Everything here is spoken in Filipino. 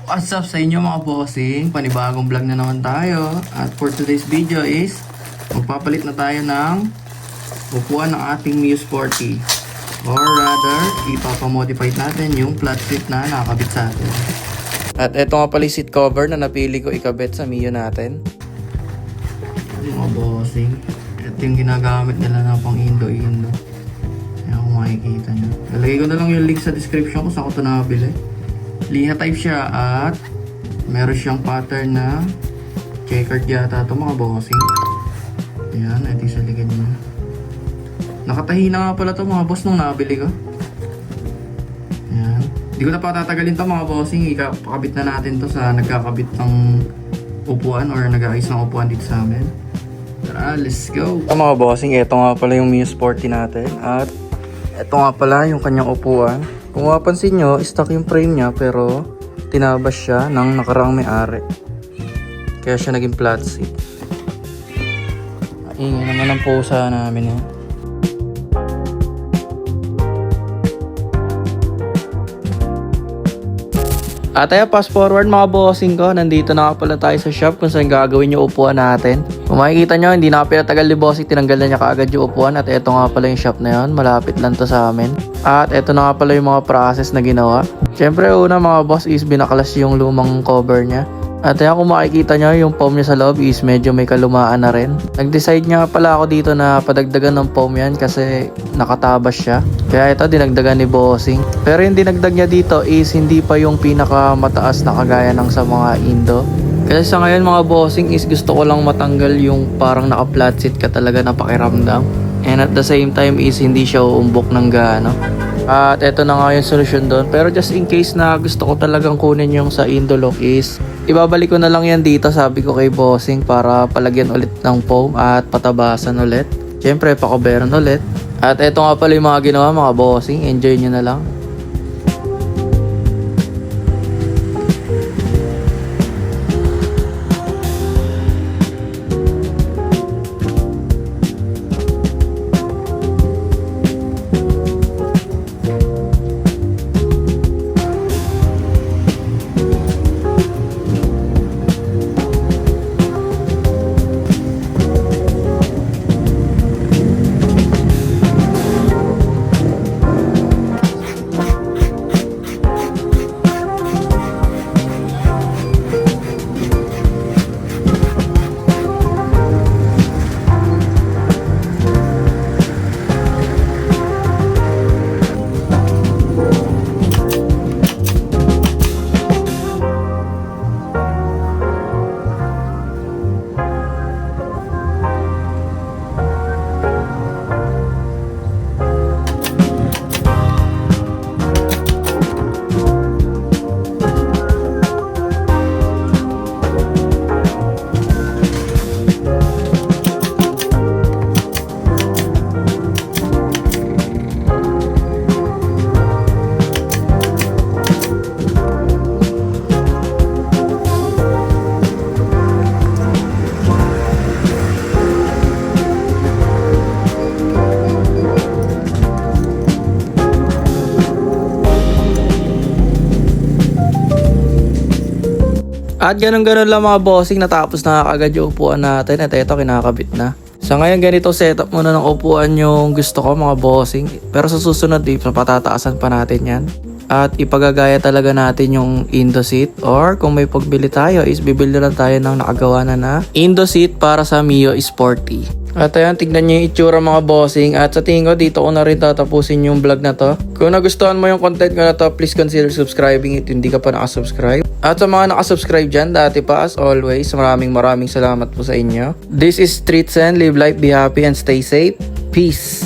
What's up sa inyo mga bossing? Panibagong vlog na naman tayo. At for today's video is magpapalit na tayo ng upuan ng ating Mio Sporty. Or rather, ipapamodify natin yung flat seat na nakakabit sa atin. At eto nga pala yung seat cover na napili ko ikabit sa Mio natin. Mga bossing, ito yung ginagamit nila na pang Indo-Indo. Ayan kung makikita nyo. Lalagay ko na lang yung link sa description kung saan ko ito nabili. Liha type siya at meron siyang pattern na checkered yata ito mga bossing. Ayan, ito sa likod niya. Nakatahi na nga pala ito mga boss nung nabili ko. Ayan. Hindi ko na pa tatagalin ito mga bossing. Ikakabit na natin to sa nagkakabit ng upuan or nag-aayos ng upuan dito sa amin. Tara, let's go! Mga bossing, ito nga pala yung Mio Sporty natin. At ito nga pala yung kanyang upuan. Kung mapansin nyo, stock yung frame niya pero tinabas siya ng nakaraang may-ari. Kaya siya naging flat seat. Ingay naman ang pusa namin eh. At ayan, fast forward mga bossing ko, nandito na nga pala tayo sa shop kung saan gagawin yung upuan natin. Kung makikita nyo, hindi na pinatagal ni bossing, tinanggal na niya kaagad yung upuan. At eto nga pala yung shop na yun, malapit lang to sa amin. At eto na nga pala yung mga process na ginawa. Siyempre una mga boss is binakalas yung lumang cover niya. At ayan, kung makikita nyo, yung foam niya sa loob is medyo may kalumaan na rin. Nag-decide nga pala ako dito na padagdagan ng foam yan kasi nakatabas siya. Kaya ito dinagdagan ni bossing. Pero yung dinagdag niya dito is hindi pa yung pinakamataas na kagaya ng sa mga Indo. Kasi sa ngayon mga bossing is gusto ko lang matanggal yung parang naka-flat seat ka talaga na pakiramdam. And at the same time is hindi siya uumbok ng gaano. At eto na nga yung solusyon doon. Pero just in case na gusto ko talagang kunin yung sa Indolock is ibabalik ko na lang yan dito, sabi ko kay bossing, para palagyan ulit ng foam at patabasan ulit. Siyempre pakoberan ulit. At eto nga pala yung mga ginawa mga bossing. Enjoy nyo na lang. At ganun-ganun lang mga bossing, natapos na agad yung upuan natin at ito kinakabit na. Sa ngayon ganito setup muna ng upuan yung gusto ko mga bossing. Pero sa susunod patataasan pa natin yan. At ipagagaya talaga natin yung Indo seat, or kung may pagbili tayo is bibili lang tayo ng nakagawa na Indo seat para sa Mio Sporty. At ayan, tignan nyo yung itsura mga bossing. At sa tingin ko, dito ko na rin tatapusin yung vlog na to. Kung nagustuhan mo yung content ko na to, please consider subscribing it, hindi ka pa nakasubscribe. At sa mga nakasubscribe dyan, dati pa as always, maraming salamat po sa inyo. This is Street Zen, live life, be happy, and stay safe. Peace!